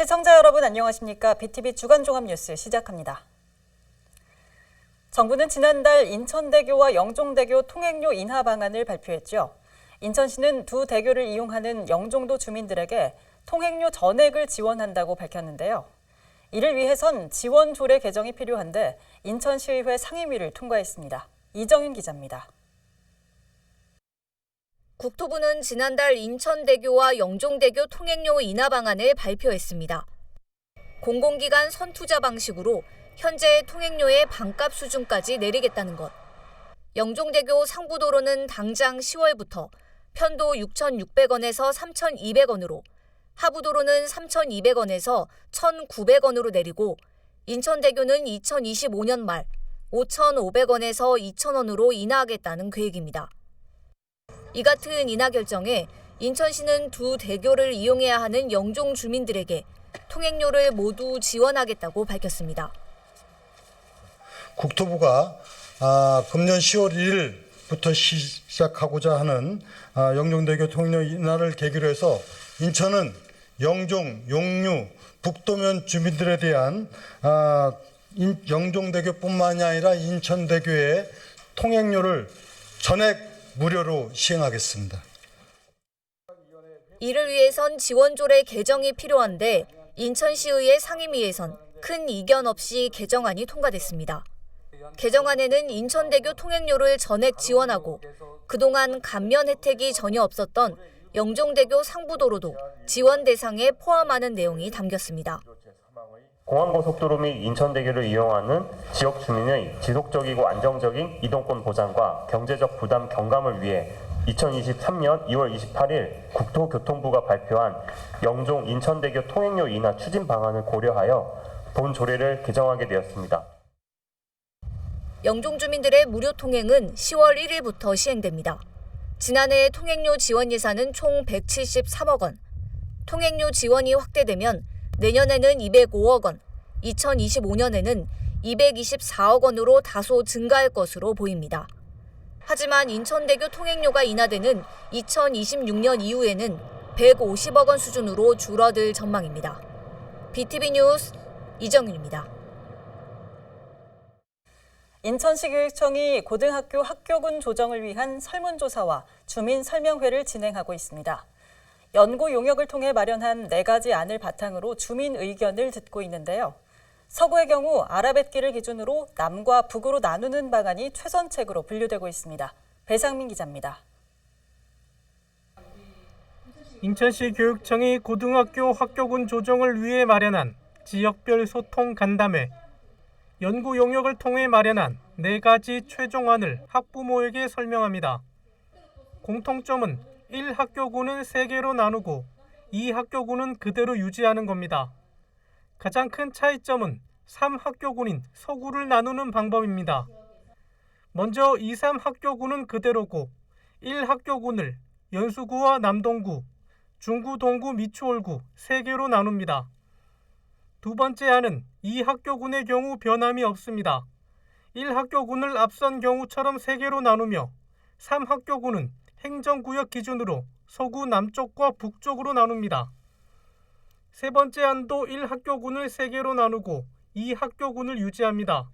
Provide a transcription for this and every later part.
시청자 여러분 안녕하십니까? BTV 주간 종합 뉴스 시작합니다. 정부는 지난달 인천대교와 영종대교 통행료 인하 방안을 발표했죠. 인천시는 두 대교를 이용하는 영종도 주민들에게 통행료 전액을 지원한다고 밝혔는데요. 이를 위해선 지원 조례 개정이 필요한데 인천시의회 상임위를 통과했습니다. 이정윤 기자입니다. 국토부는 지난달 인천대교와 영종대교 통행료 인하 방안을 발표했습니다. 공공기관 선투자 방식으로 현재 통행료의 반값 수준까지 내리겠다는 것. 영종대교 상부도로는 당장 10월부터 편도 6,600원에서 3,200원으로, 하부도로는 3,200원에서 1,900원으로 내리고 인천대교는 2025년 말 5,500원에서 2,000원으로 인하하겠다는 계획입니다. 이 같은 인하 결정에 인천시는 두 대교를 이용해야 하는 영종 주민들에게 통행료를 모두 지원하겠다고 밝혔습니다. 국토부가 금년 10월 1일부터 시작하고자 하는 영종대교 통행료 인하를 계기로 해서 인천은 영종, 용류, 북도면 주민들에 대한 영종대교뿐만이 아니라 인천대교의 통행료를 전액 무료로 시행하겠습니다. 이를 위해선 지원조례 개정이 필요한데 인천시의회 상임위에선 큰 이견 없이 개정안이 통과됐습니다. 개정안에는 인천대교 통행료를 전액 지원하고 그동안 감면 혜택이 전혀 없었던 영종대교 상부도로도 지원 대상에 포함하는 내용이 담겼습니다. 공항고속도로 및 인천대교를 이용하는 지역 주민의 지속적이고 안정적인 이동권 보장과 경제적 부담 경감을 위해 2023년 2월 28일 국토교통부가 발표한 영종 인천대교 통행료 인하 추진 방안을 고려하여 본 조례를 개정하게 되었습니다. 영종 주민들의 무료 통행은 10월 1일부터 시행됩니다. 지난해 통행료 지원 예산은 총 173억 원. 통행료 지원이 확대되면 내년에는 205억 원, 2025년에는 224억 원으로 다소 증가할 것으로 보입니다. 하지만 인천대교 통행료가 인하되는 2026년 이후에는 150억 원 수준으로 줄어들 전망입니다. BTV 뉴스 이정윤입니다. 인천시 교육청이 고등학교 학교군 조정을 위한 설문조사와 주민 설명회를 진행하고 있습니다. 연구 용역을 통해 마련한 4가지 안을 바탕으로 주민 의견을 듣고 있는데요. 서구의 경우 아라뱃길을 기준으로 남과 북으로 나누는 방안이 최선책으로 분류되고 있습니다. 배상민 기자입니다. 인천시 교육청이 고등학교 학교군 조정을 위해 마련한 지역별 소통 간담회, 연구 용역을 통해 마련한 4가지 최종안을 학부모에게 설명합니다. 공통점은 1학교군은 3개로 나누고 2학교군은 그대로 유지하는 겁니다. 가장 큰 차이점은 3학교군인 서구를 나누는 방법입니다. 먼저 2, 3학교군은 그대로고 1학교군을 연수구와 남동구, 중구, 동구, 미추홀구 3개로 나눕니다. 두 번째 안은 2학교군의 경우 변함이 없습니다. 1학교군을 앞선 경우처럼 3개로 나누며 3학교군은 행정구역 기준으로 서구 남쪽과 북쪽으로 나눕니다. 세 번째 안도 1학교군을 3개로 나누고 2학교군을 유지합니다.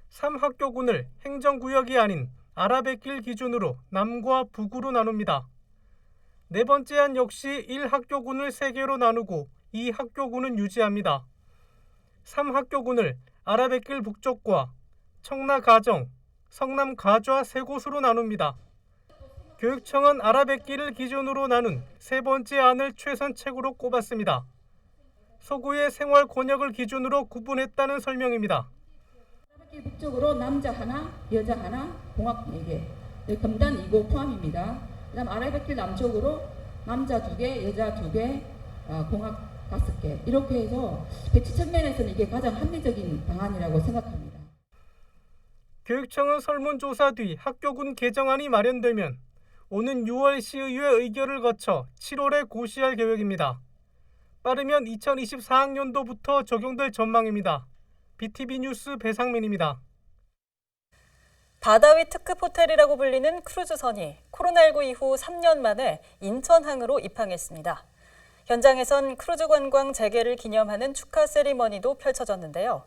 3학교군을 행정구역이 아닌 아라뱃길 기준으로 남과 북으로 나눕니다. 네 번째 안 역시 1학교군을 3개로 나누고 2학교군은 유지합니다. 3학교군을 아라뱃길 북쪽과 청라가정, 성남가좌 3곳으로 나눕니다. 교육청은 아라뱃길을 기준으로 나눈 세 번째 안을 최선책으로 꼽았습니다. 서구의 생활 권역을 기준으로 구분했다는 설명입니다. 아라뱃길 북쪽으로 남자 하나, 여자 하나, 공학 4개, 금단 2고 포함입니다. 그다음 아라뱃길 남쪽으로 남자 2개, 여자 2개, 공학 5개. 이렇게 해서 배치 측면에서는 이게 가장 합리적인 방안이라고 생각합니다. 교육청은 설문조사 뒤 학교군 개정안이 마련되면 오는 6월 시의회 의결을 거쳐 7월에 고시할 계획입니다. 빠르면 2024학년도부터 적용될 전망입니다. BTV 뉴스 배상민입니다. 바다 위 특급 호텔이라고 불리는 크루즈선이 코로나19 이후 3년 만에 인천항으로 입항했습니다. 현장에선 크루즈 관광 재개를 기념하는 축하 세리머니도 펼쳐졌는데요.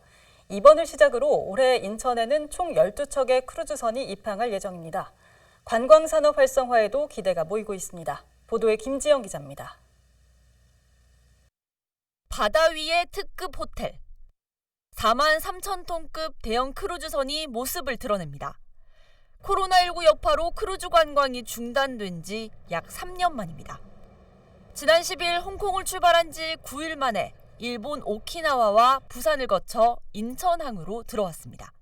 이번을 시작으로 올해 인천에는 총 12척의 크루즈선이 입항할 예정입니다. 관광산업 활성화에도 기대가 모이고 있습니다. 보도에 김지영 기자입니다. 바다 위의 특급 호텔. 43,000톤급 대형 크루즈선이 모습을 드러냅니다. 코로나19 여파로 크루즈 관광이 중단된 지 약 3년 만입니다. 지난 10일 홍콩을 출발한 지 9일 만에 일본 오키나와와 부산을 거쳐 인천항으로 들어왔습니다.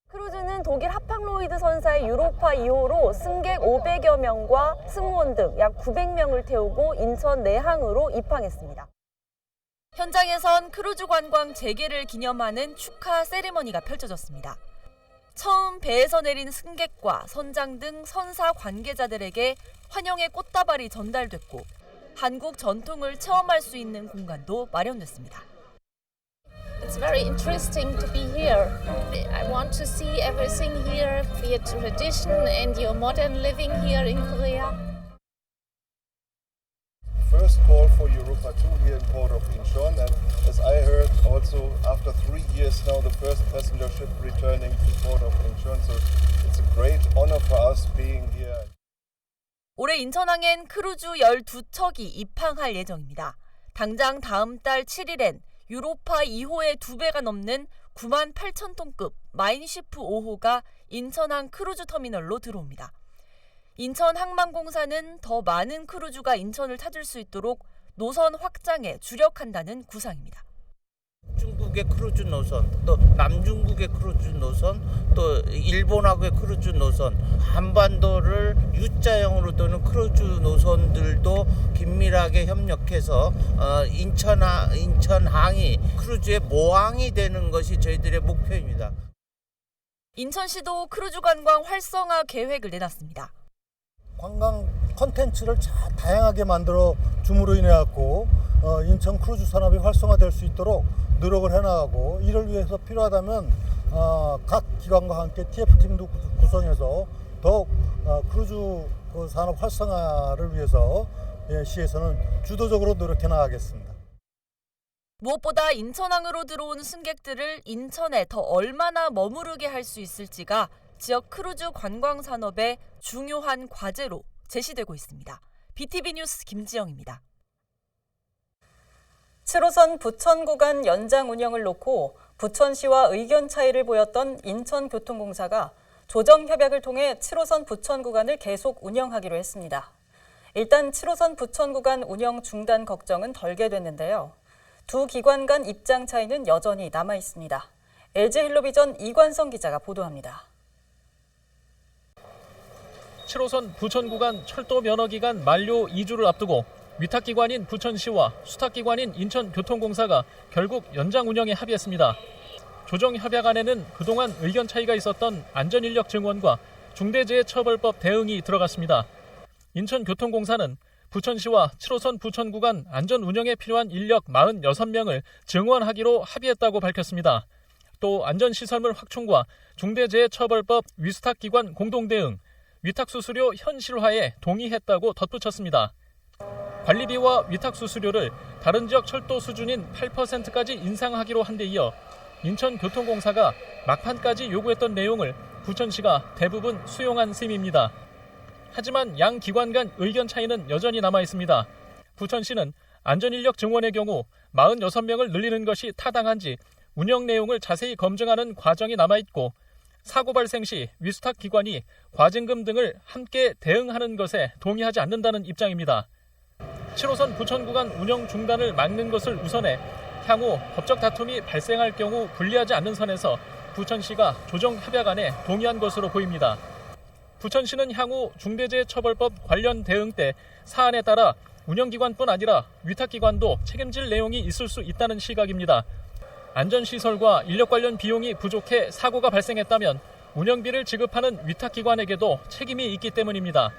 크루즈는 독일 하팡로이드 선사의 유로파 2호로 승객 500여 명과 승무원 등 약 900명을 태우고 인천 내항으로 입항했습니다. 현장에선 크루즈 관광 재개를 기념하는 축하 세리머니가 펼쳐졌습니다. 처음 배에서 내린 승객과 선장 등 선사 관계자들에게 환영의 꽃다발이 전달됐고 한국 전통을 체험할 수 있는 공간도 마련됐습니다. It's very interesting to be here. I want to see everything here, the tradition and your modern living here in Korea. First call for Europa 2 here in Port of Incheon, and as I heard, also after 3 years now, the first passenger ship returning to Port of Incheon. So it's a great honor for us being here. 올해 인천항엔 크루즈 12척이 입항할 예정입니다. 당장 다음 달 7일엔 유로파 2호의 2배가 넘는 98,000톤급 마인시프 5호가 인천항 크루즈 터미널로 들어옵니다. 인천항만공사는 더 많은 크루즈가 인천을 찾을 수 있도록 노선 확장에 주력한다는 구상입니다. 중국의 크루즈 노선, 또 남중국의 크루즈 노선, 또 일본하고의 크루즈 노선, 한반도를 U자형으로 도는 크루즈 노선들도 긴밀하게 협력해서 인천항이 크루즈의 모항이 되는 것이 저희들의 목표입니다. 인천시도 크루즈 관광 활성화 계획을 내놨습니다. 관광 콘텐츠를 다양하게 만들어 줌으로 인해 갖고 인천 크루즈 산업이 활성화될 수 있도록 노력을 해나가고, 이를 위해서 필요하다면 각 기관과 함께 TF팀도 구성해서 더욱 크루즈 산업 활성화를 위해서 시에서는 주도적으로 노력해 나가겠습니다. 무엇보다 인천항으로 들어온 승객들을 인천에 더 얼마나 머무르게 할 수 있을지가 지역 크루즈 관광 산업의 중요한 과제로 제시되고 있습니다. BTV 뉴스 김지영입니다. 7호선 부천 구간 연장 운영을 놓고 부천시와 의견 차이를 보였던 인천교통공사가 조정 협약을 통해 7호선 부천 구간을 계속 운영하기로 했습니다. 일단 7호선 부천 구간 운영 중단 걱정은 덜게 됐는데요. 두 기관 간 입장 차이는 여전히 남아 있습니다. LG헬로비전 이관성 기자가 보도합니다. 7호선 부천 구간 철도 면허 기간 만료 2주를 앞두고 위탁기관인 부천시와 수탁기관인 인천교통공사가 결국 연장 운영에 합의했습니다. 조정협약안에는 그동안 의견 차이가 있었던 안전인력 증원과 중대재해처벌법 대응이 들어갔습니다. 인천교통공사는 부천시와 7호선 부천 구간 안전 운영에 필요한 인력 46명을 증원하기로 합의했다고 밝혔습니다. 또 안전시설물 확충과 중대재해처벌법 위수탁기관 공동대응, 위탁수수료 현실화에 동의했다고 덧붙였습니다. 관리비와 위탁수수료를 다른 지역 철도 수준인 8%까지 인상하기로 한 데 이어 인천교통공사가 막판까지 요구했던 내용을 부천시가 대부분 수용한 셈입니다. 하지만 양 기관 간 의견 차이는 여전히 남아 있습니다. 부천시는 안전인력 증원의 경우 46명을 늘리는 것이 타당한지 운영 내용을 자세히 검증하는 과정이 남아있고, 사고 발생 시 위수탁 기관이 과징금 등을 함께 대응하는 것에 동의하지 않는다는 입장입니다. 7호선 부천 구간 운영 중단을 막는 것을 우선해 향후 법적 다툼이 발생할 경우 불리하지 않는 선에서 부천시가 조정협약안에 동의한 것으로 보입니다. 부천시는 향후 중대재해처벌법 관련 대응 때 사안에 따라 운영기관뿐 아니라 위탁기관도 책임질 내용이 있을 수 있다는 시각입니다. 안전시설과 인력 관련 비용이 부족해 사고가 발생했다면 운영비를 지급하는 위탁기관에게도 책임이 있기 때문입니다.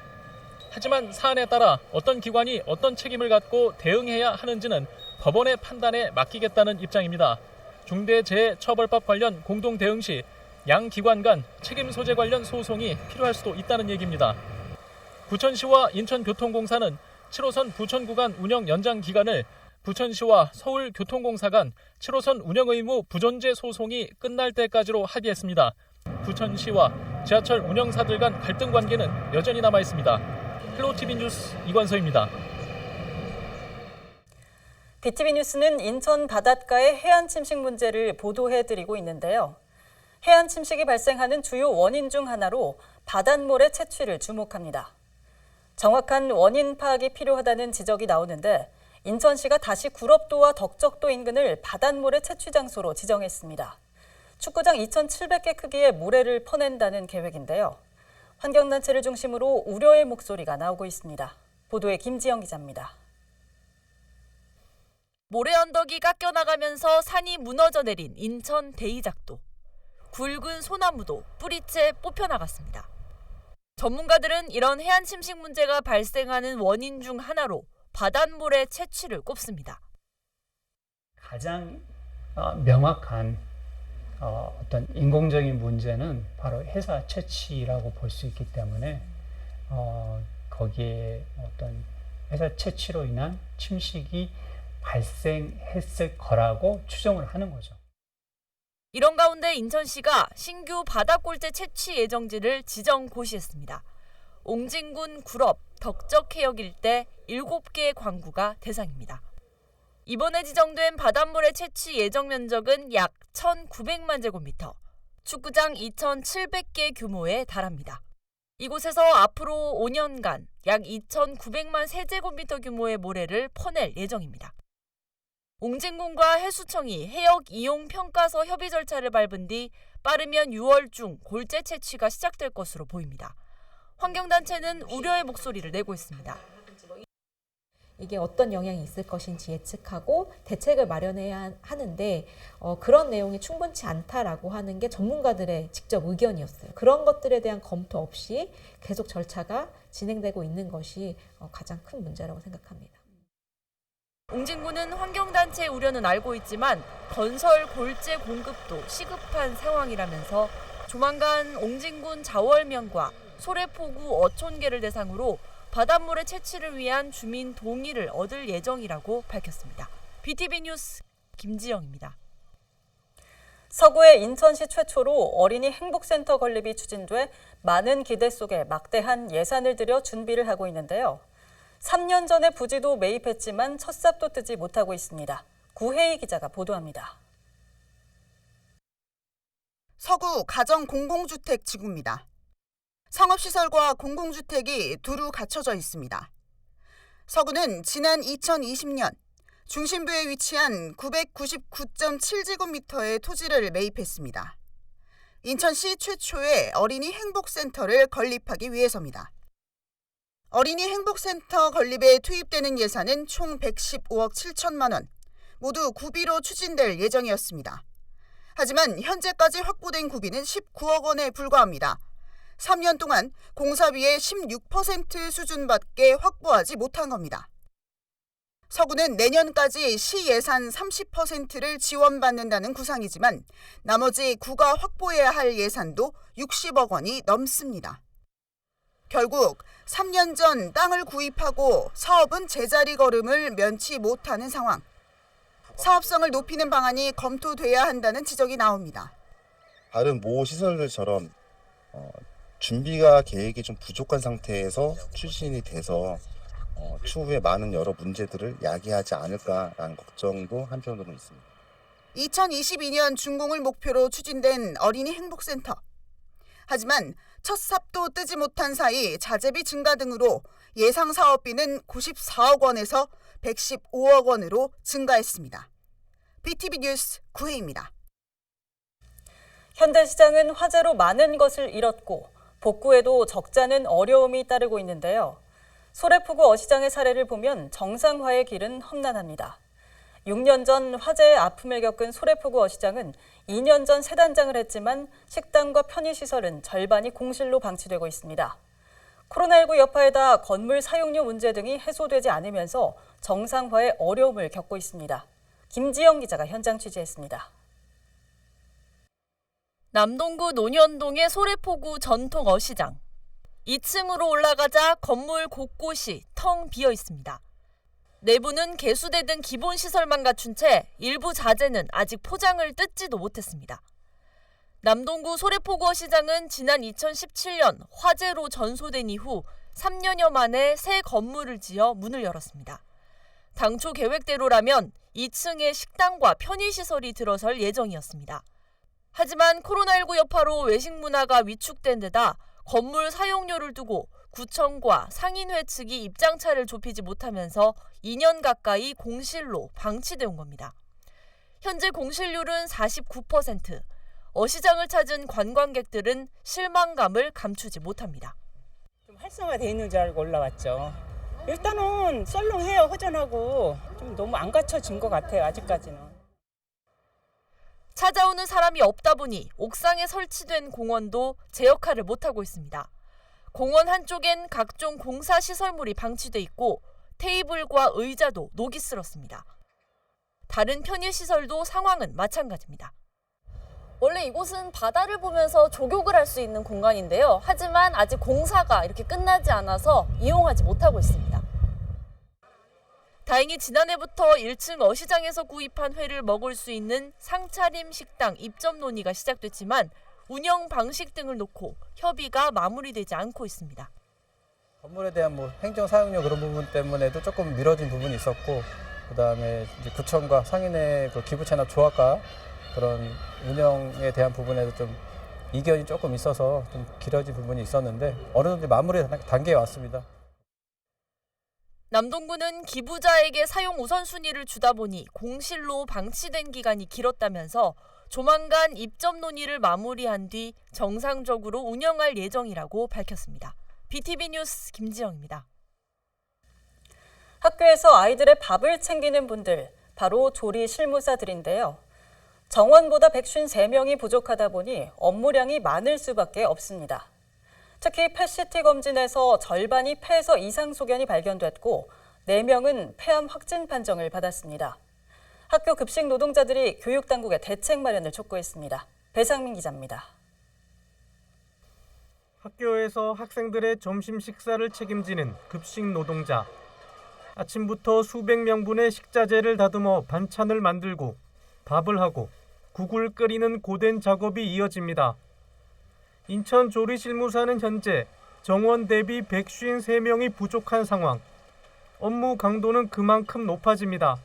하지만 사안에 따라 어떤 기관이 어떤 책임을 갖고 대응해야 하는지는 법원의 판단에 맡기겠다는 입장입니다. 중대재해처벌법 관련 공동대응 시 양 기관 간 책임 소재 관련 소송이 필요할 수도 있다는 얘기입니다. 부천시와 인천교통공사는 7호선 부천 구간 운영 연장 기간을 부천시와 서울교통공사 간 7호선 운영 의무 부존재 소송이 끝날 때까지로 합의했습니다. 부천시와 지하철 운영사들 간 갈등 관계는 여전히 남아 있습니다. 헬로티비 뉴스 이관서입니다. BTV 뉴스는 인천 바닷가의 해안 침식 문제를 보도해드리고 있는데요. 해안 침식이 발생하는 주요 원인 중 하나로 바닷모래 채취를 주목합니다. 정확한 원인 파악이 필요하다는 지적이 나오는데 인천시가 다시 구럽도와 덕적도 인근을 바닷모래 채취 장소로 지정했습니다. 축구장 2,700개 크기의 모래를 퍼낸다는 계획인데요. 환경단체를 중심으로 우려의 목소리가 나오고 있습니다. 보도에 김지영 기자입니다. 모래 언덕이 깎여나가면서 산이 무너져 내린 인천 대이작도. 굵은 소나무도 뿌리채 뽑혀나갔습니다. 전문가들은 이런 해안 침식 문제가 발생하는 원인 중 하나로 바닷모래 채취를 꼽습니다. 가장 명확한 어떤 인공적인 문제는 바로 해사 채취라고 볼 수 있기 때문에 거기에 어떤 해사 채취로 인한 침식이 발생했을 거라고 추정을 하는 거죠. 이런 가운데 인천시가 신규 바닷골재 채취 예정지를 지정 고시했습니다. 옹진군 구럽, 덕적해역 일대 7개의 광구가 대상입니다. 이번에 지정된 바닷모래 채취 예정 면적은 약 1,900만 제곱미터, 축구장 2,700개 규모에 달합니다. 이곳에서 앞으로 5년간 약 2,900만 세제곱미터 규모의 모래를 퍼낼 예정입니다. 옹진군과 해수청이 해역 이용 평가서 협의 절차를 밟은 뒤 빠르면 6월 중 골재 채취가 시작될 것으로 보입니다. 환경단체는 우려의 목소리를 내고 있습니다. 이게 어떤 영향이 있을 것인지 예측하고 대책을 마련해야 하는데 그런 내용이 충분치 않다라고 하는 게 전문가들의 직접 의견이었어요. 그런 것들에 대한 검토 없이 계속 절차가 진행되고 있는 것이 가장 큰 문제라고 생각합니다. 옹진군은 환경단체의 우려는 알고 있지만 건설 골재 공급도 시급한 상황이라면서 조만간 옹진군 자월면과 소래포구 어촌계를 대상으로 바닷모래 채취를 위한 주민 동의를 얻을 예정이라고 밝혔습니다. BTV 뉴스 김지영입니다. 서구의 인천시 최초로 어린이 행복센터 건립이 추진돼 많은 기대 속에 막대한 예산을 들여 준비를 하고 있는데요. 3년 전에 부지도 매입했지만 첫 삽도 뜨지 못하고 있습니다. 구혜희 기자가 보도합니다. 서구 가정 공공주택 지구입니다. 상업시설과 공공주택이 두루 갖춰져 있습니다. 서구는 지난 2020년 중심부에 위치한 999.7제곱미터의 토지를 매입했습니다. 인천시 최초의 어린이 행복센터를 건립하기 위해서입니다. 어린이 행복센터 건립에 투입되는 예산은 총 115억 7천만 원, 모두 구비로 추진될 예정이었습니다. 하지만 현재까지 확보된 구비는 19억 원에 불과합니다. 3년 동안 공사비의 16% 수준밖에 확보하지 못한 겁니다. 서구는 내년까지 시 예산 30%를 지원받는다는 구상이지만 나머지 구가 확보해야 할 예산도 60억 원이 넘습니다. 결국 3년 전 땅을 구입하고 사업은 제자리 걸음을 면치 못하는 상황. 사업성을 높이는 방안이 검토돼야 한다는 지적이 나옵니다. 다른 모 시설들처럼 준비가 계획이 좀 부족한 상태에서 추진이 돼서 추후에 많은 여러 문제들을 야기하지 않을까라는 걱정도 한편으로는 있습니다. 2022년 준공을 목표로 추진된 어린이 행복센터. 하지만 첫 삽도 뜨지 못한 사이 자재비 증가 등으로 예상 사업비는 94억 원에서 115억 원으로 증가했습니다. BTV 뉴스 구혜입니다. 현대시장은 화재로 많은 것을 잃었고 복구에도 적잖은 어려움이 따르고 있는데요. 소래포구 어시장의 사례를 보면 정상화의 길은 험난합니다. 6년 전 화재의 아픔을 겪은 소래포구 어시장은 2년 전 새 단장을 했지만 식당과 편의시설은 절반이 공실로 방치되고 있습니다. 코로나19 여파에다 건물 사용료 문제 등이 해소되지 않으면서 정상화에 어려움을 겪고 있습니다. 김지영 기자가 현장 취재했습니다. 남동구 논현동의 소래포구 전통 어시장. 2층으로 올라가자 건물 곳곳이 텅 비어 있습니다. 내부는 개수대 등 기본 시설만 갖춘 채 일부 자재는 아직 포장을 뜯지도 못했습니다. 남동구 소래포구어 시장은 지난 2017년 화재로 전소된 이후 3년여 만에 새 건물을 지어 문을 열었습니다. 당초 계획대로라면 2층에 식당과 편의시설이 들어설 예정이었습니다. 하지만 코로나19 여파로 외식 문화가 위축된 데다 건물 사용료를 두고 구청과 상인회 측이 입장차를 좁히지 못하면서 2년 가까이 공실로 방치돼 온 겁니다. 현재 공실률은 49%, 어시장을 찾은 관광객들은 실망감을 감추지 못합니다. 좀 활성화돼 있는 줄 알고 올라왔죠. 일단은 썰렁해요. 허전하고 좀 너무 안 갖춰진 것 같아요. 아직까지는. 찾아오는 사람이 없다 보니 옥상에 설치된 공원도 제 역할을 못하고 있습니다. 공원 한쪽엔 각종 공사 시설물이 방치돼 있고 테이블과 의자도 녹이 슬었습니다. 다른 편의시설도 상황은 마찬가지입니다. 원래 이곳은 바다를 보면서 조격을 할 수 있는 공간인데요. 하지만 아직 공사가 이렇게 끝나지 않아서 이용하지 못하고 있습니다. 다행히 지난해부터 1층 어시장에서 구입한 회를 먹을 수 있는 상차림 식당 입점 논의가 시작됐지만 운영 방식 등을 놓고 협의가 마무리되지 않고 있습니다. 건물에 대한 행정 사용료 그런 부분 때문에도 조금 미뤄진 부분이 있었고, 그다음에 이제 구청과 상인의 기부 체납 조합과 그런 운영에 대한 부분에도 좀 이견이 조금 있어서 좀 길어진 부분이 있었는데 어느 정도 마무리 단계에 왔습니다. 남동구는 기부자에게 사용 우선순위를 주다 보니 공실로 방치된 기간이 길었다면서 조만간 입점 논의를 마무리한 뒤 정상적으로 운영할 예정이라고 밝혔습니다. BTV 뉴스 김지영입니다. 학교에서 아이들의 밥을 챙기는 분들, 바로 조리 실무사들인데요. 정원보다 153명이 부족하다 보니 업무량이 많을 수밖에 없습니다. 특히 펫CT 검진에서 절반이 폐에서 이상 소견이 발견됐고 4명은 폐암 확진 판정을 받았습니다. 학교 급식 노동자들이 교육당국의 대책 마련을 촉구했습니다. 배상민 기자입니다. 학교에서 학생들의 점심 식사를 책임지는 급식 노동자. 아침부터 수백 명분의 식자재를 다듬어 반찬을 만들고 밥을 하고 국을 끓이는 고된 작업이 이어집니다. 인천 조리실무사는 현재 정원 대비 153명이 부족한 상황. 업무 강도는 그만큼 높아집니다.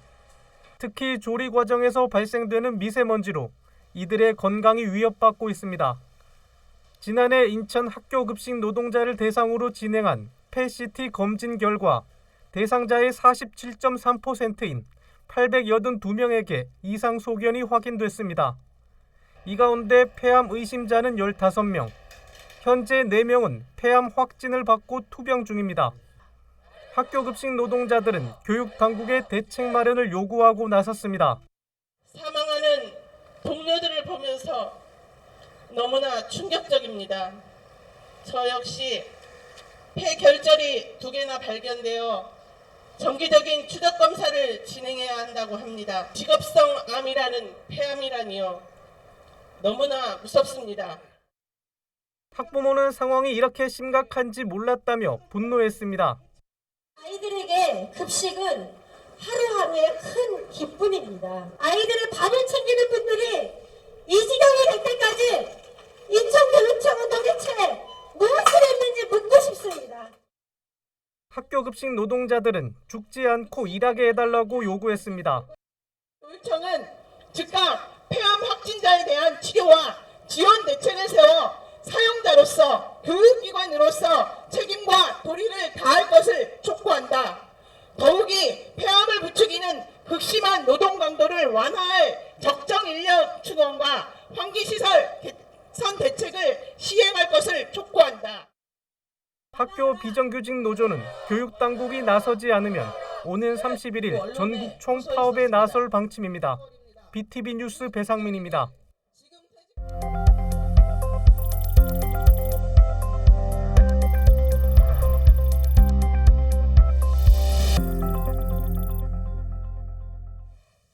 특히 조리 과정에서 발생되는 미세먼지로 이들의 건강이 위협받고 있습니다. 지난해 인천 학교 급식 노동자를 대상으로 진행한 펫CT 검진 결과 대상자의 47.3%인 882명에게 이상 소견이 확인됐습니다. 이 가운데 폐암 의심자는 15명, 현재 4명은 폐암 확진을 받고 투병 중입니다. 학교 급식 노동자들은 교육 당국의 대책 마련을 요구하고 나섰습니다. 사망하는 동료들을 보면서 너무나 충격적입니다. 저 역시 폐결절이 2개나 발견되어 정기적인 추적 검사를 진행해야 한다고 합니다. 직업성 암이라는 폐암이라니요. 너무나 무섭습니다. 학부모는 상황이 이렇게 심각한지 몰랐다며 분노했습니다. 아이들에게 급식은 하루하루의 큰 기쁨입니다. 아이들의 밥을 챙기는 분들이 이 지경이 될 때까지 인천교육청은 도대체 무엇을 했는지 묻고 싶습니다. 학교 급식 노동자들은 죽지 않고 일하게 해달라고 요구했습니다. 교육청은 즉각 폐암 확진자에 대한 치료와 지원 대책을 세워 사용자로서 교육기관으로서 책임과 도리를 다할 것을 촉구한다. 더욱이 폐암을 부추기는 극심한 노동 강도를 완화할 적정 인력 충원과 환기시설 개선 대책을 시행할 것을 촉구한다. 학교 비정규직 노조는 교육당국이 나서지 않으면 오는 31일 전국 총파업에 나설 방침입니다. BTV 뉴스 배상민입니다.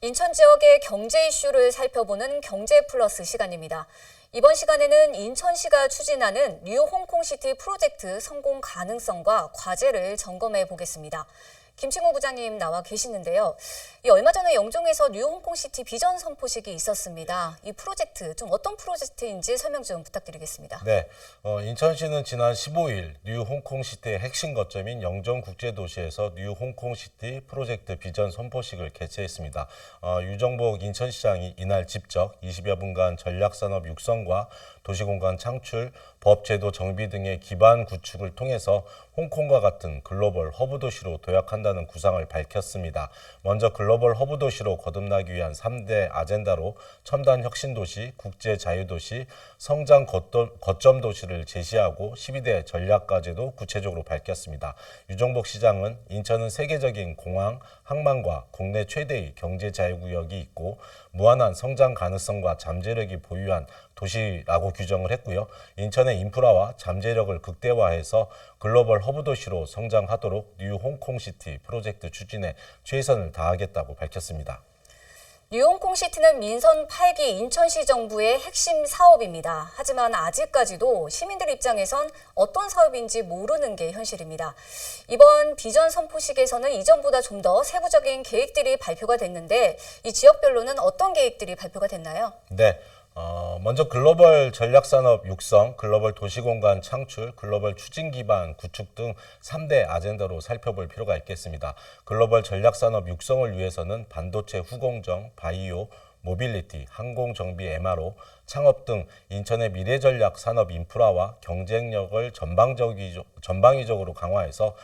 인천 지역의 경제 이슈를 살펴보는 경제 플러스 시간입니다. 이번 시간에는 인천시가 추진하는 뉴 홍콩시티 프로젝트 성공 가능성과 과제를 점검해 보겠습니다. 김칭호 부장님 나와 계시는데요. 얼마 전에 영종에서 뉴 홍콩시티 비전 선포식이 있었습니다. 이 프로젝트 좀 어떤 프로젝트인지 설명 좀 부탁드리겠습니다. 네, 인천시는 지난 15일 뉴 홍콩시티의 핵심 거점인 영종국제도시에서 뉴 홍콩시티 프로젝트 비전 선포식을 개최했습니다. 유정복 인천시장이 이날 직접 20여 분간 전략산업 육성과 도시공간 창출, 법제도 정비 등의 기반 구축을 통해서 홍콩과 같은 글로벌 허브 도시로 도약한다는 구상을 밝혔습니다. 먼저 글로벌 허브 도시로 거듭나기 위한 3대 아젠다로 첨단 혁신 도시, 국제 자유 도시, 성장 거점 도시를 제시하고 12대 전략 과제도 구체적으로 밝혔습니다. 유정복 시장은 인천은 세계적인 공항, 항만과 국내 최대의 경제 자유구역이 있고 무한한 성장 가능성과 잠재력이 보유한 도시라고 규정을 했고요. 인천의 인프라와 잠재력을 극대화해서 글로벌 허브 도시로 성장하도록 뉴 홍콩시티 프로젝트 추진에 최선을 다하겠다고 밝혔습니다. 뉴 홍콩시티는 민선 8기 인천시 정부의 핵심 사업입니다. 하지만 아직까지도 시민들 입장에선 어떤 사업인지 모르는 게 현실입니다. 이번 비전 선포식에서는 이전보다 좀 더 세부적인 계획들이 발표가 됐는데 이 지역별로는 어떤 계획들이 발표가 됐나요? 네. 먼저 글로벌 전략산업 육성, 글로벌 도시공간 창출, 글로벌 추진 기반 구축 등 3대 아젠다로 살펴볼 필요가 있겠습니다. 글로벌 전략산업 육성을 위해서는 반도체 후공정, 바이오, 모빌리티, 항공정비, MRO, 창업 등 인천의 미래전략 산업 인프라와 경쟁력을 전방위적으로 강화해서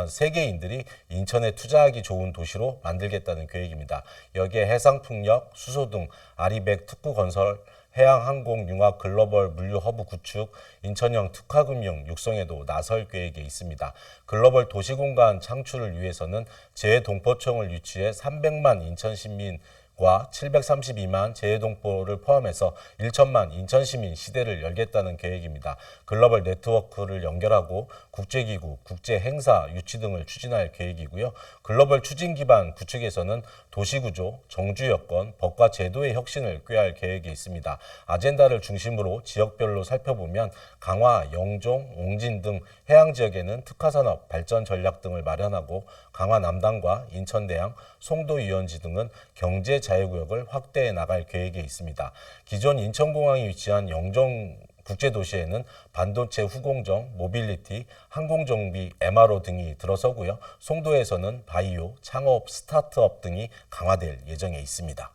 세계인들이 인천에 투자하기 좋은 도시로 만들겠다는 계획입니다. 여기에 해상풍력, 수소 등 아리백 특구 건설, 해양항공, 융합 글로벌 물류 허브 구축, 인천형 특화금융 육성에도 나설 계획에 있습니다. 글로벌 도시공간 창출을 위해서는 재외동포청을 유치해 300만 인천 시민 과 732만 재외동포를 포함해서 1천만 인천시민 시대를 열겠다는 계획입니다. 글로벌 네트워크를 연결하고 국제기구, 국제행사 유치 등을 추진할 계획이고요. 글로벌 추진 기반 구축에서는 도시구조, 정주여건, 법과 제도의 혁신을 꾀할 계획이 있습니다. 아젠다를 중심으로 지역별로 살펴보면 강화, 영종, 옹진 등 해양 지역에는 특화산업 발전 전략 등을 마련하고 강화 남단과 인천대양, 송도 유원지 등은 경제 자유구역을 확대해 나갈 계획에 있습니다. 기존 인천공항이 위치한 영종 국제도시에는 반도체 후공정, 모빌리티, 항공정비, MRO 등이 들어서고요. 송도에서는 바이오, 창업, 스타트업 등이 강화될 예정에 있습니다.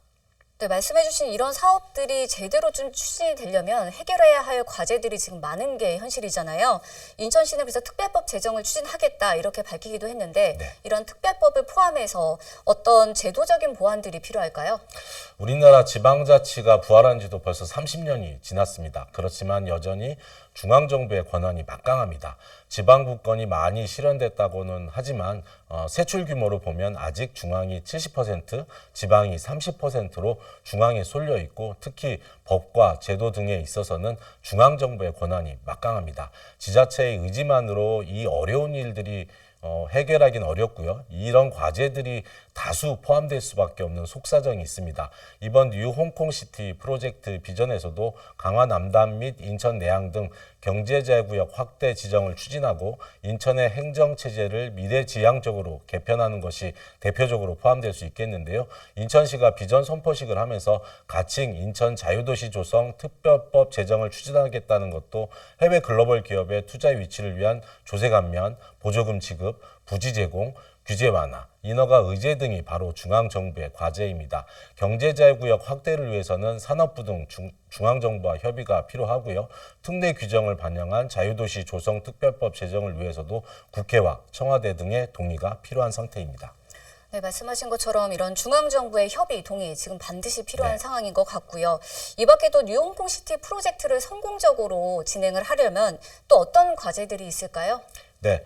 네, 말씀해주신 이런 사업들이 제대로 좀 추진이 되려면 해결해야 할 과제들이 지금 많은 게 현실이잖아요. 인천시는 그래서 특별법 제정을 추진하겠다 이렇게 밝히기도 했는데 이런 특별법을 포함해서 어떤 제도적인 보완들이 필요할까요? 우리나라 지방자치가 부활한 지도 벌써 30년이 지났습니다. 그렇지만 여전히 중앙정부의 권한이 막강합니다. 지방국권이 많이 실현됐다고는 하지만 세출 규모로 보면 아직 중앙이 70%, 지방이 30%로 중앙에 쏠려 있고 특히 법과 제도 등에 있어서는 중앙정부의 권한이 막강합니다. 지자체의 의지만으로 이 어려운 일들이 해결하기는 어렵고요. 이런 과제들이 다수 포함될 수밖에 없는 속사정이 있습니다. 이번 뉴 홍콩시티 프로젝트 비전에서도 강화 남단 및 인천 내양 등 경제자유구역 확대 지정을 추진하고 인천의 행정체제를 미래지향적으로 개편하는 것이 대표적으로 포함될 수 있겠는데요. 인천시가 비전 선포식을 하면서 가칭 인천 자유도시 조성 특별법 제정을 추진하겠다는 것도 해외 글로벌 기업의 투자 유치를 위한 조세 감면, 보조금 지급, 부지 제공, 규제 완화, 인허가 의제 등이 바로 중앙정부의 과제입니다. 경제자유구역 확대를 위해서는 산업부 등 중앙정부와 협의가 필요하고요. 특례 규정을 반영한 자유도시 조성 특별법 제정을 위해서도 국회와 청와대 등의 동의가 필요한 상태입니다. 네, 말씀하신 것처럼 이런 중앙정부의 협의, 동의 지금 반드시 필요한 상황인 것 같고요. 이 밖에도 뉴 홍콩시티 프로젝트를 성공적으로 진행을 하려면 또 어떤 과제들이 있을까요? 네.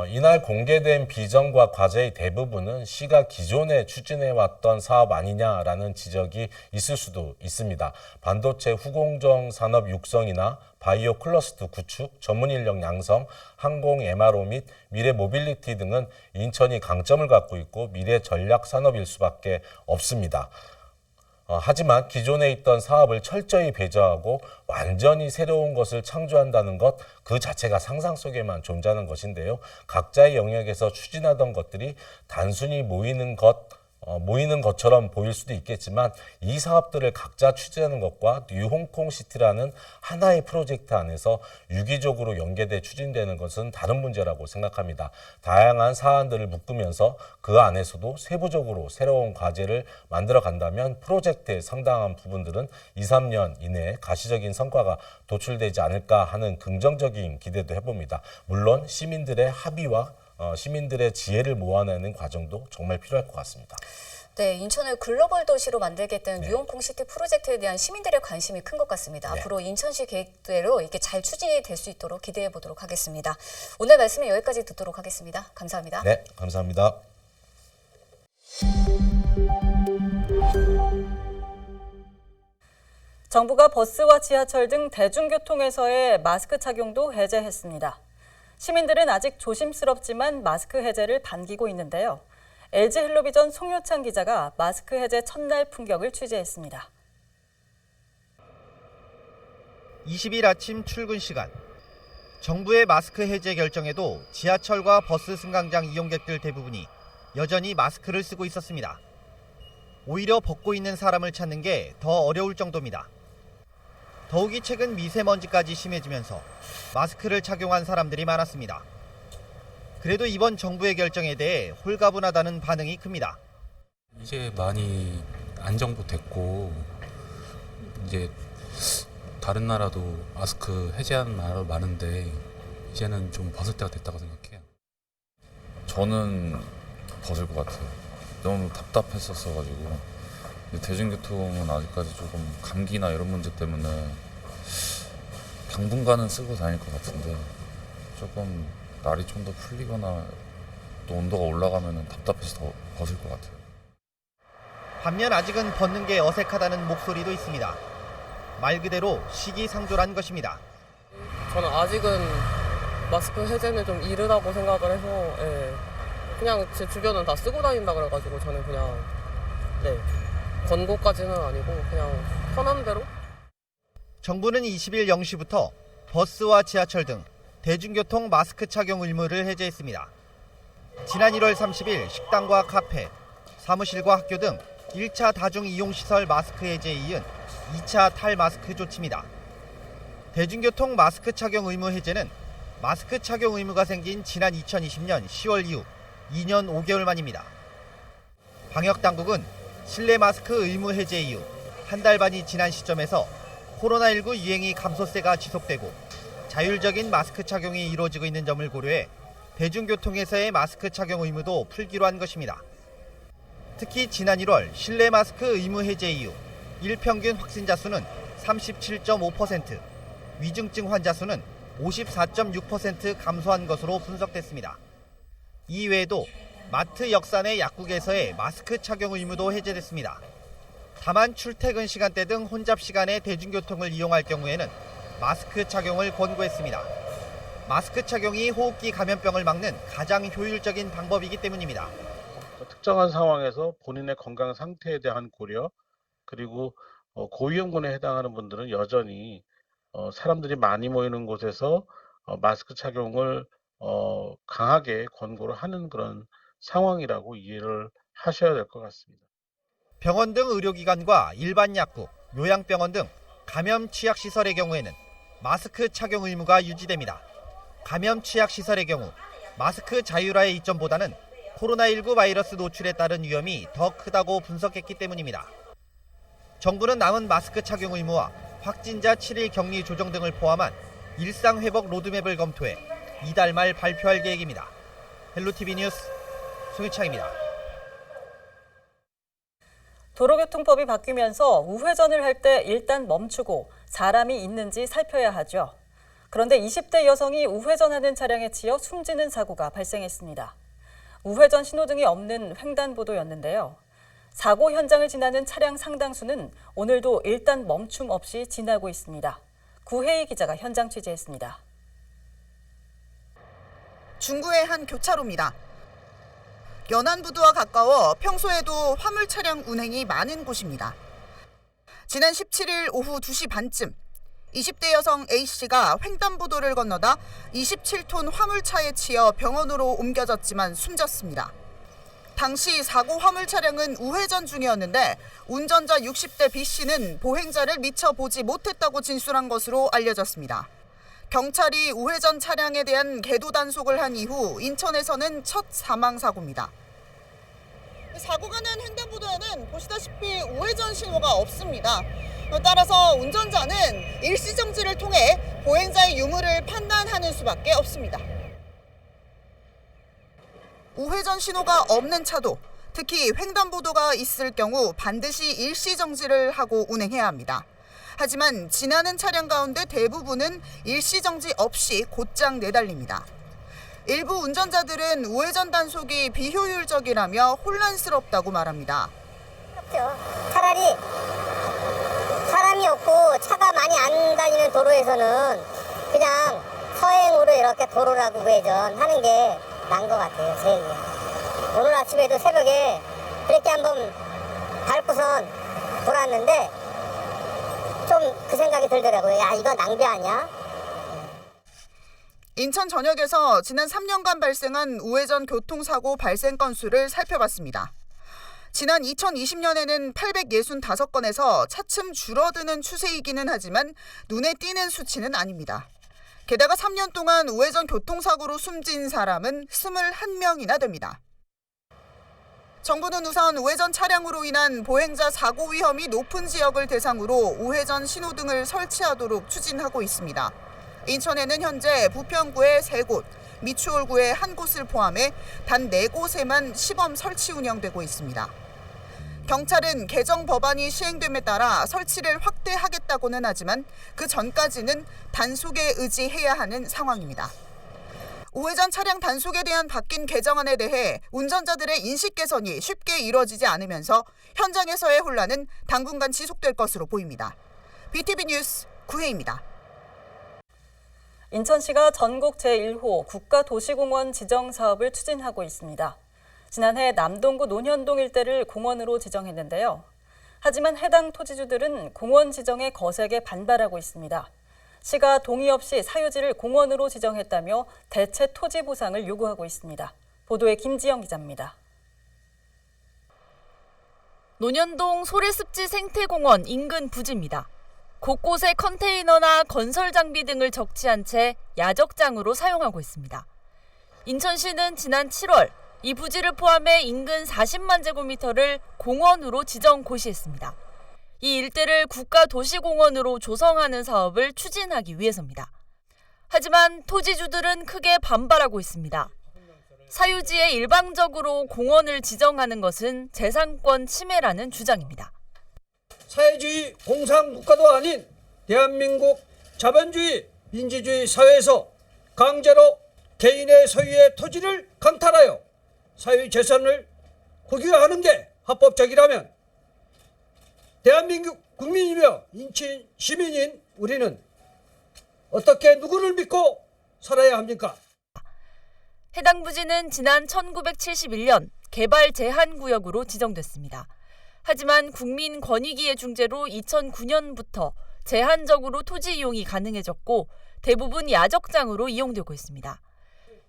이날 공개된 비전과 과제의 대부분은 시가 기존에 추진해왔던 사업 아니냐라는 지적이 있을 수도 있습니다. 반도체 후공정 산업 육성이나 바이오 클러스터 구축, 전문 인력 양성, 항공 MRO 및 미래 모빌리티 등은 인천이 강점을 갖고 있고 미래 전략 산업일 수밖에 없습니다. 하지만 기존에 있던 사업을 철저히 배제하고 완전히 새로운 것을 창조한다는 것 그 자체가 상상 속에만 존재하는 것인데요. 각자의 영역에서 추진하던 것들이 단순히 모이는 것처럼 보일 수도 있겠지만 이 사업들을 각자 추진하는 것과 뉴홍콩시티라는 하나의 프로젝트 안에서 유기적으로 연계돼 추진되는 것은 다른 문제라고 생각합니다. 다양한 사안들을 묶으면서 그 안에서도 세부적으로 새로운 과제를 만들어 간다면 프로젝트의 상당한 부분들은 2, 3년 이내에 가시적인 성과가 도출되지 않을까 하는 긍정적인 기대도 해봅니다. 물론 시민들의 합의와 시민들의 지혜를 모아내는 과정도 정말 필요할 것 같습니다. 네, 인천을 글로벌 도시로 만들겠다는 뉴홍콩시티 프로젝트에 대한 시민들의 관심이 큰 것 같습니다. 앞으로 인천시 계획대로 이게 잘 추진이 될 수 있도록 기대해 보도록 하겠습니다. 오늘 말씀은 여기까지 듣도록 하겠습니다. 감사합니다. 네, 감사합니다. 정부가 버스와 지하철 등 대중교통에서의 마스크 착용도 해제했습니다. 시민들은 아직 조심스럽지만 마스크 해제를 반기고 있는데요. LG 헬로비전 송효창 기자가 마스크 해제 첫날 풍경을 취재했습니다. 20일 아침 출근 시간. 정부의 마스크 해제 결정에도 지하철과 버스 승강장 이용객들 대부분이 여전히 마스크를 쓰고 있었습니다. 오히려 벗고 있는 사람을 찾는 게 더 어려울 정도입니다. 더욱이 최근 미세먼지까지 심해지면서 마스크를 착용한 사람들이 많았습니다. 그래도 이번 정부의 결정에 대해 홀가분하다는 반응이 큽니다. 이제 많이 안정됐고 이제 다른 나라도 마스크 해제하는 나라도 많은데 이제는 좀 벗을 때가 됐다고 생각해요. 저는 벗을 것 같아요. 너무 답답했었어가지고. 대중교통은 아직까지 조금 감기나 이런 문제 때문에 당분간은 쓰고 다닐 것 같은데 조금 날이 좀 더 풀리거나 또 온도가 올라가면 답답해서 더 벗을 것 같아요. 반면 아직은 벗는 게 어색하다는 목소리도 있습니다. 말 그대로 시기상조란 것입니다. 저는 아직은 마스크 해제는 좀 이르다고 생각을 해서 그냥 제 주변은 다 쓰고 다닌다 그래가지고 저는 그냥 권고까지는 아니고 그냥 편한 대로. 정부는 20일 0시부터 버스와 지하철 등 대중교통 마스크 착용 의무를 해제했습니다. 지난 1월 30일 식당과 카페, 사무실과 학교 등 1차 다중이용시설 마스크 해제에 이은 2차 탈마스크 조치입니다. 대중교통 마스크 착용 의무 해제는 마스크 착용 의무가 생긴 지난 2020년 10월 이후 2년 5개월 만입니다. 방역당국은 실내 마스크 의무 해제 이후 한 달 반이 지난 시점에서 코로나19 유행이 감소세가 지속되고 자율적인 마스크 착용이 이루어지고 있는 점을 고려해 대중교통에서의 마스크 착용 의무도 풀기로 한 것입니다. 특히 지난 1월 실내 마스크 의무 해제 이후 일평균 확진자 수는 37.5%, 위중증 환자 수는 54.6% 감소한 것으로 분석됐습니다. 이외에도 마트 역사 내 약국에서의 마스크 착용 의무도 해제됐습니다. 다만 출퇴근 시간대 등 혼잡 시간에 대중교통을 이용할 경우에는 마스크 착용을 권고했습니다. 마스크 착용이 호흡기 감염병을 막는 가장 효율적인 방법이기 때문입니다. 특정한 상황에서 본인의 건강 상태에 대한 고려, 그리고 고위험군에 해당하는 분들은 여전히 사람들이 많이 모이는 곳에서 마스크 착용을 강하게 권고를 하는 그런 상황이라고 이해를 하셔야 될 것 같습니다. 병원 등 의료기관과 일반 약국, 요양병원 등 감염 취약시설의 경우에는 마스크 착용 의무가 유지됩니다. 감염 취약시설의 경우 마스크 자율화의 이점보다는 코로나19 바이러스 노출에 따른 위험이 더 크다고 분석했기 때문입니다. 정부는 남은 마스크 착용 의무와 확진자 7일 격리 조정 등을 포함한 일상회복 로드맵을 검토해 이달 말 발표할 계획입니다. 헬로티비 뉴스 송유창입니다. 도로교통법이 바뀌면서 우회전을 할 때 일단 멈추고 사람이 있는지 살펴야 하죠. 그런데 20대 여성이 우회전하는 차량에 치여 숨지는 사고가 발생했습니다. 우회전 신호등이 없는 횡단보도였는데요. 사고 현장을 지나는 차량 상당수는 오늘도 일단 멈춤 없이 지나고 있습니다. 구혜희 기자가 현장 취재했습니다. 중구의 한 교차로입니다. 연안부두와 가까워 평소에도 화물 차량 운행이 많은 곳입니다. 지난 17일 오후 2시 반쯤 20대 여성 A씨가 횡단보도를 건너다 27톤 화물차에 치여 병원으로 옮겨졌지만 숨졌습니다. 당시 사고 화물 차량은 우회전 중이었는데 운전자 60대 B씨는 보행자를 미처 보지 못했다고 진술한 것으로 알려졌습니다. 경찰이 우회전 차량에 대한 계도 단속을 한 이후 인천에서는 첫 사망 사고입니다. 사고가 난 횡단보도에는 보시다시피 우회전 신호가 없습니다. 따라서 운전자는 일시정지를 통해 보행자의 유무를 판단하는 수밖에 없습니다. 우회전 신호가 없는 차도, 특히 횡단보도가 있을 경우 반드시 일시정지를 하고 운행해야 합니다. 하지만 지나는 차량 가운데 대부분은 일시정지 없이 곧장 내달립니다. 일부 운전자들은 우회전 단속이 비효율적이라며 혼란스럽다고 말합니다. 차라리 사람이 없고 차가 많이 안 다니는 도로에서는 그냥 서행으로 이렇게 도로라고 우회전하는 게 나은 것 같아요. 제 얘기는. 오늘 아침에도 새벽에 그렇게 한번 밟고선 돌았는데 좀 그 생각이 들더라고요. 야, 이거 낭비 아니야? 인천 전역에서 지난 3년간 발생한 우회전 교통사고 발생 건수를 살펴봤습니다. 지난 2020년에는 865건에서 차츰 줄어드는 추세이기는 하지만 눈에 띄는 수치는 아닙니다. 게다가 3년 동안 우회전 교통사고로 숨진 사람은 21명이나 됩니다. 정부는 우선 우회전 차량으로 인한 보행자 사고 위험이 높은 지역을 대상으로 우회전 신호등을 설치하도록 추진하고 있습니다. 인천에는 현재 부평구에 3곳, 미추홀구에 1곳을 포함해 단 4곳에만 시범 설치 운영되고 있습니다. 경찰은 개정 법안이 시행됨에 따라 설치를 확대하겠다고는 하지만 그 전까지는 단속에 의지해야 하는 상황입니다. 우회전 차량 단속에 대한 바뀐 개정안에 대해 운전자들의 인식 개선이 쉽게 이뤄지지 않으면서 현장에서의 혼란은 당분간 지속될 것으로 보입니다. BTV 뉴스 구혜입니다. 인천시가 전국 제1호 국가도시공원 지정 사업을 추진하고 있습니다. 지난해 남동구 논현동 일대를 공원으로 지정했는데요. 하지만 해당 토지주들은 공원 지정에 거세게 반발하고 있습니다. 시가 동의 없이 사유지를 공원으로 지정했다며 대체 토지 보상을 요구하고 있습니다. 보도에 김지영 기자입니다. 논현동 소래습지 생태공원 인근 부지입니다. 곳곳에 컨테이너나 건설 장비 등을 적치한 채 야적장으로 사용하고 있습니다. 인천시는 지난 7월 이 부지를 포함해 인근 40만 제곱미터를 공원으로 지정 고시했습니다. 이 일대를 국가도시공원으로 조성하는 사업을 추진하기 위해서입니다. 하지만 토지주들은 크게 반발하고 있습니다. 사유지에 일방적으로 공원을 지정하는 것은 재산권 침해라는 주장입니다. 사회주의 공산국가도 아닌 대한민국 자본주의 민주주의 사회에서 강제로 개인의 소유의 토지를 강탈하여 사유재산을 국유화하는 게 합법적이라면 대한민국 국민이며 인천 시민인 우리는 어떻게 누구를 믿고 살아야 합니까? 해당 부지는 지난 1971년 개발 제한구역으로 지정됐습니다. 하지만 국민권익위의 중재로 2009년부터 제한적으로 토지 이용이 가능해졌고 대부분 야적장으로 이용되고 있습니다.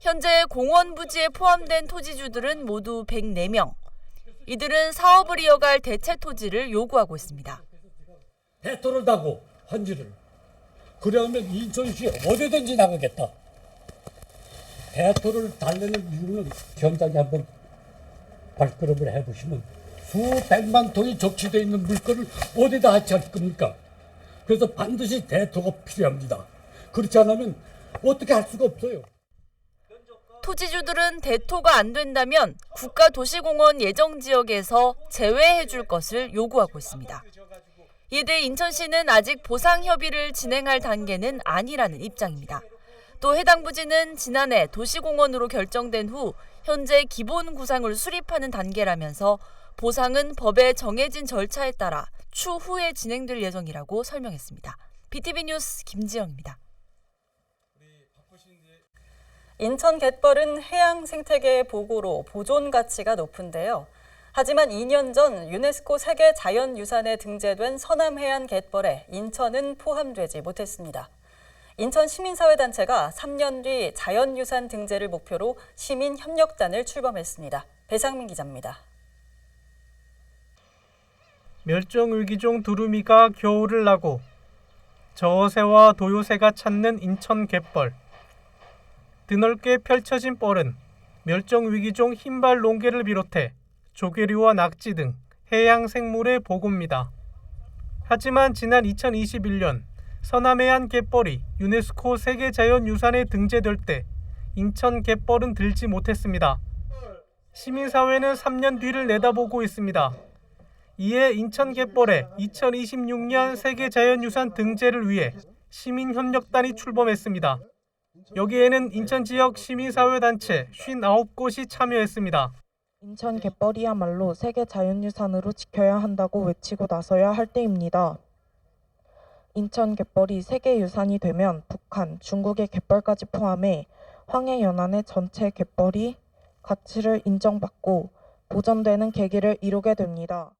현재 공원 부지에 포함된 토지주들은 모두 104명. 이들은 사업을 이어갈 대체 토지를 요구하고 있습니다. 대토를 다고 환지를. 그러면 인천시 어디든지 나가겠다. 대토를 달래는 이유는 현장에 한번 발걸음을 해보시면 수백만 톤이 적치되어 있는 물건을 어디다 하치할 겁니까? 그래서 반드시 대토가 필요합니다. 그렇지 않으면 어떻게 할 수가 없어요. 토지주들은 대토가 안 된다면 국가도시공원 예정지역에서 제외해 줄 것을 요구하고 있습니다. 이에 대해 인천시는 아직 보상 협의를 진행할 단계는 아니라는 입장입니다. 또 해당 부지는 지난해 도시공원으로 결정된 후 현재 기본 구상을 수립하는 단계라면서 보상은 법에 정해진 절차에 따라 추후에 진행될 예정이라고 설명했습니다. BTV 뉴스 김지영입니다. 인천 갯벌은 해양 생태계의 보고로 보존 가치가 높은데요. 하지만 2년 전 유네스코 세계 자연유산에 등재된 서남해안 갯벌에 인천은 포함되지 못했습니다. 인천 시민사회단체가 3년 뒤 자연유산 등재를 목표로 시민협력단을 출범했습니다. 배상민 기자입니다. 멸종위기종 두루미가 겨울을 나고 저어새와 도요새가 찾는 인천 갯벌. 드넓게 펼쳐진 뻘은 멸종위기종 흰발 롱개를 비롯해 조개류와 낙지 등 해양 생물의 보고입니다. 하지만 지난 2021년 서남해안 갯벌이 유네스코 세계자연유산에 등재될 때 인천 갯벌은 들지 못했습니다. 시민사회는 3년 뒤를 내다보고 있습니다. 이에 인천 갯벌에 2026년 세계자연유산 등재를 위해 시민협력단이 출범했습니다. 여기에는 인천 지역 시민사회단체 59곳이 참여했습니다. 인천 갯벌이야말로 세계 자연유산으로 지켜야 한다고 외치고 나서야 할 때입니다. 인천 갯벌이 세계유산이 되면 북한, 중국의 갯벌까지 포함해 황해연안의 전체 갯벌이 가치를 인정받고 보존되는 계기를 이루게 됩니다.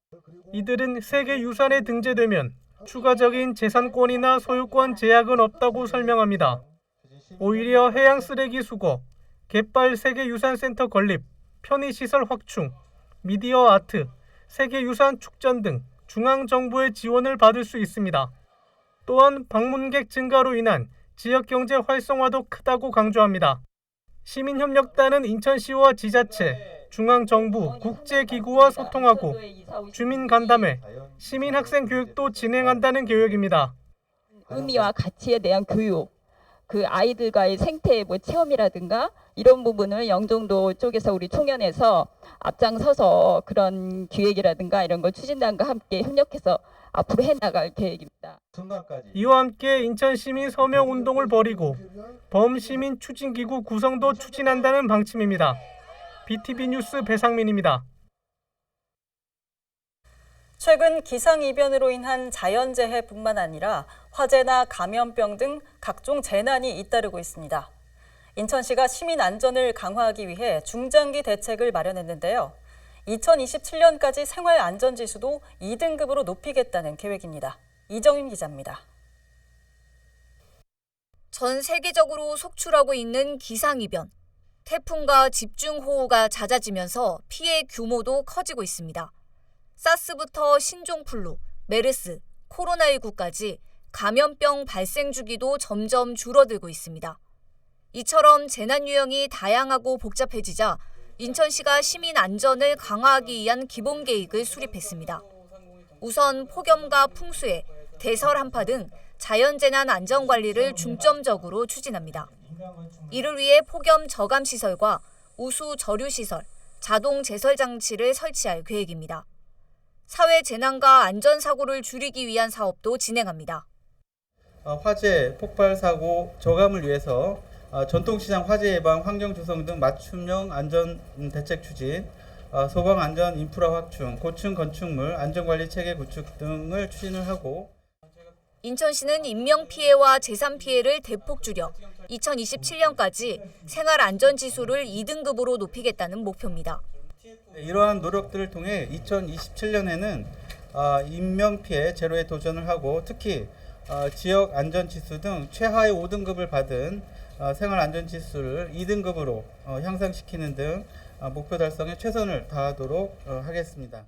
이들은 세계유산에 등재되면 추가적인 재산권이나 소유권 제약은 없다고 설명합니다. 오히려 해양 쓰레기 수거, 갯벌 세계유산센터 건립, 편의시설 확충, 미디어 아트, 세계유산 축전 등 중앙정부의 지원을 받을 수 있습니다. 또한 방문객 증가로 인한 지역경제 활성화도 크다고 강조합니다. 시민협력단은 인천시와 지자체, 중앙정부, 국제기구와 소통하고 주민간담회, 시민학생 교육도 진행한다는 계획입니다. 의미와 가치에 대한 교육, 그 아이들과의 생태 체험이라든가 이런 부분을 영종도 쪽에서 우리 총연에서 앞장서서 그런 기획이라든가 이런 걸 추진단과 함께 협력해서 앞으로 해나갈 계획입니다. 이와 함께 인천 시민 서명 운동을 벌이고 범시민 추진기구 구성도 추진한다는 방침입니다. BTV 뉴스 배상민입니다. 최근 기상이변으로 인한 자연재해뿐만 아니라 화재나 감염병 등 각종 재난이 잇따르고 있습니다. 인천시가 시민 안전을 강화하기 위해 중장기 대책을 마련했는데요. 2027년까지 생활안전지수도 2등급으로 높이겠다는 계획입니다. 이정임 기자입니다. 전 세계적으로 속출하고 있는 기상이변. 태풍과 집중호우가 잦아지면서 피해 규모도 커지고 있습니다. 사스부터 신종플루, 메르스, 코로나19까지 감염병 발생 주기도 점점 줄어들고 있습니다. 이처럼 재난 유형이 다양하고 복잡해지자 인천시가 시민 안전을 강화하기 위한 기본 계획을 수립했습니다. 우선 폭염과 풍수해, 대설 한파 등 자연재난 안전관리를 중점적으로 추진합니다. 이를 위해 폭염 저감시설과 우수 저류시설, 자동 제설 장치를 설치할 계획입니다. 사회 재난과 안전사고를 줄이기 위한 사업도 진행합니다. 화재, 폭발 사고 저감을 위해서 전통시장 화재 예방, 환경 조성 등 맞춤형 안전 대책 추진, 소방 안전 인프라 확충, 고층 건축물 안전관리 체계 구축 등을 추진을 하고 인천시는 인명피해와 재산피해를 대폭 줄여 2027년까지 생활안전지수를 2등급으로 높이겠다는 목표입니다. 이러한 노력들을 통해 2027년에는 인명피해 제로에 도전을 하고 특히 지역 안전지수 등 최하의 5등급을 받은 생활안전지수를 2등급으로 향상시키는 등 목표 달성에 최선을 다하도록 하겠습니다.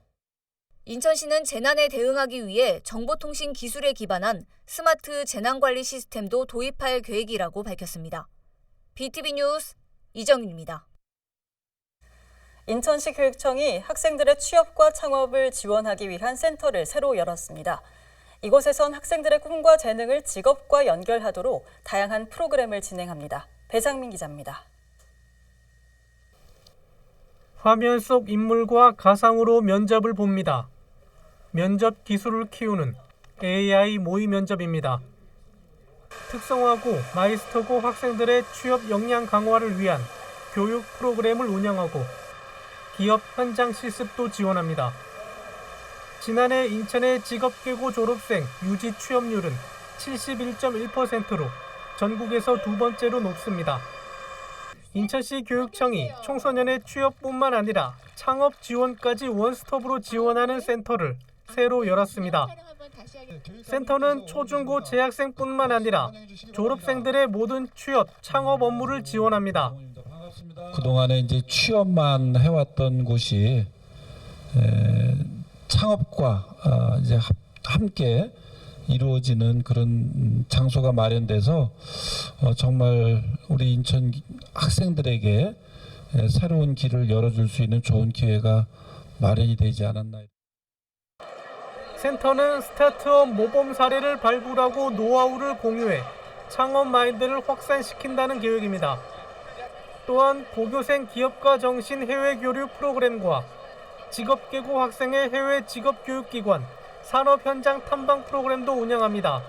인천시는 재난에 대응하기 위해 정보통신 기술에 기반한 스마트 재난관리 시스템도 도입할 계획이라고 밝혔습니다. BTV 뉴스 이정윤입니다. 인천시 교육청이 학생들의 취업과 창업을 지원하기 위한 센터를 새로 열었습니다. 이곳에선 학생들의 꿈과 재능을 직업과 연결하도록 다양한 프로그램을 진행합니다. 배상민 기자입니다. 화면 속 인물과 가상으로 면접을 봅니다. 면접 기술을 키우는 AI 모의 면접입니다. 특성화고 마이스터고 학생들의 취업 역량 강화를 위한 교육 프로그램을 운영하고 기업 현장 실습도 지원합니다. 지난해 인천의 직업계고 졸업생 유지 취업률은 71.1%로 전국에서 두 번째로 높습니다. 인천시 교육청이 청소년의 취업뿐만 아니라 창업 지원까지 원스톱으로 지원하는 센터를 새로 열었습니다. 센터는 초중고 재학생뿐만 아니라 졸업생들의 모든 취업, 창업 업무를 지원합니다. 그동안에 이제 취업만 해왔던 곳이 창업과 이제 함께 이루어지는 그런 장소가 마련돼서 정말 우리 인천 학생들에게 새로운 길을 열어줄 수 있는 좋은 기회가 마련이 되지 않았나. 센터는 스타트업 모범 사례를 발굴하고 노하우를 공유해 창업 마인드를 확산시킨다는 계획입니다. 또한 고교생 기업가 정신 해외 교류 프로그램과 직업계고 학생의 해외 직업교육기관, 산업 현장 탐방 프로그램도 운영합니다.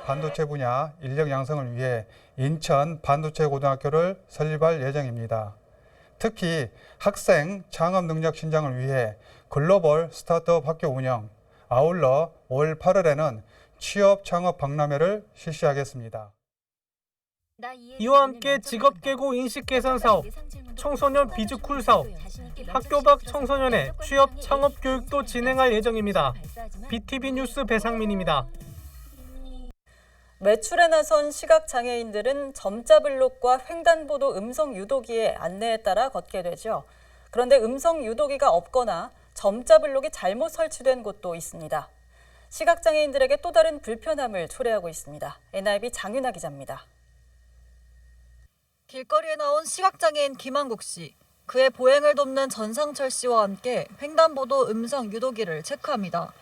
반도체 분야 인력 양성을 위해 인천 반도체 고등학교를 설립할 예정입니다. 특히 학생 창업 능력 신장을 위해 글로벌 스타트업 학교 운영, 아울러 올 8월에는 취업 창업 박람회를 실시하겠습니다. 이와 함께 직업계고 인식 개선 사업, 청소년 비즈쿨 사업, 학교 밖 청소년의 취업 창업 교육도 진행할 예정입니다. BTV 뉴스 배상민입니다. 외출에 나선 시각장애인들은 점자블록과 횡단보도 음성 유도기의 안내에 따라 걷게 되죠. 그런데 음성 유도기가 없거나 점자블록이 잘못 설치된 곳도 있습니다. 시각장애인들에게 또 다른 불편함을 초래하고 있습니다. NIB 장윤아 기자입니다. 길거리에 나온 시각장애인 김한국 씨. 그의 보행을 돕는 전상철 씨와 함께 횡단보도 음성 유도기를 체크합니다.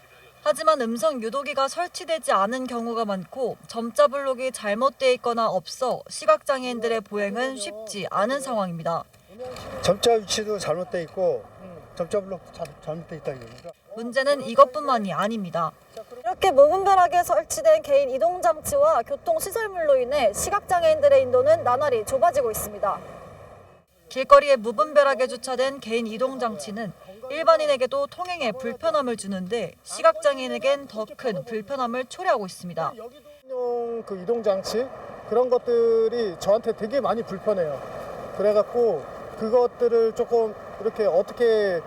하지만 음성 유도기가 설치되지 않은 경우가 많고 점자 블록이 잘못돼 있거나 없어 시각장애인들의 보행은 쉽지 않은 상황입니다. 점자 위치도 잘못돼 있고 점자 블록도 잘못돼 있다 이겁니다. 문제는 이것뿐만이 아닙니다. 이렇게 무분별하게 설치된 개인 이동장치와 교통시설물로 인해 시각장애인들의 인도는 나날이 좁아지고 있습니다. 길거리에 무분별하게 주차된 개인 이동장치는 일반인에게도 통행에 불편함을 주는데 시각장애인에겐 더 큰 불편함을 초래하고 있습니다. 그 이동장치 그런 것들이 저한테 되게 많이 불편해요. 그래갖고 그것들을 조금 이렇게 어떻게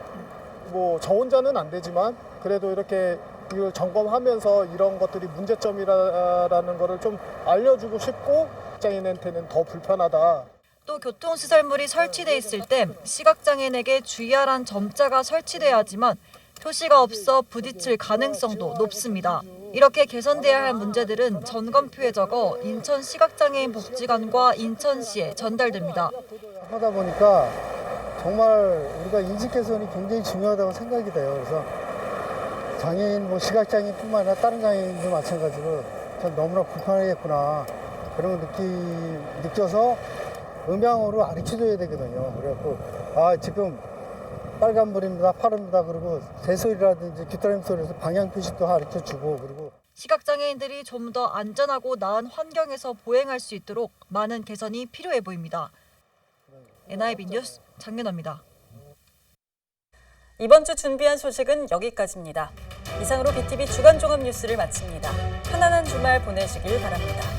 저 혼자는 안 되지만 그래도 이렇게 이걸 점검하면서 이런 것들이 문제점이라는 거를 좀 알려주고 싶고 시각장애인한테는 더 불편하다. 또 교통시설물이 설치돼 있을 때 시각장애인에게 주의하란 점자가 설치돼야 하지만 표시가 없어 부딪힐 가능성도 높습니다. 이렇게 개선돼야 할 문제들은 점검표에 적어 인천 시각장애인 복지관과 인천시에 전달됩니다. 하다 보니까 정말 우리가 인식 개선이 굉장히 중요하다고 생각이 돼요. 그래서 장애인, 시각장애인뿐만 아니라 다른 장애인도 마찬가지로 참 너무나 불편하겠구나 그런 거 느껴서 음향으로 가르쳐줘야 되거든요. 그래갖고 지금 빨간불입니다, 파란불입니다. 그리고 새소리라든지 귀뚜라미 소리에서 방향 표시도 가르쳐주고 그리고 시각장애인들이 좀 더 안전하고 나은 환경에서 보행할 수 있도록 많은 개선이 필요해 보입니다. NIB 뉴스 장윤아입니다. 이번 주 준비한 소식은 여기까지입니다. 이상으로 BTV 주간 종합 뉴스를 마칩니다. 편안한 주말 보내시길 바랍니다.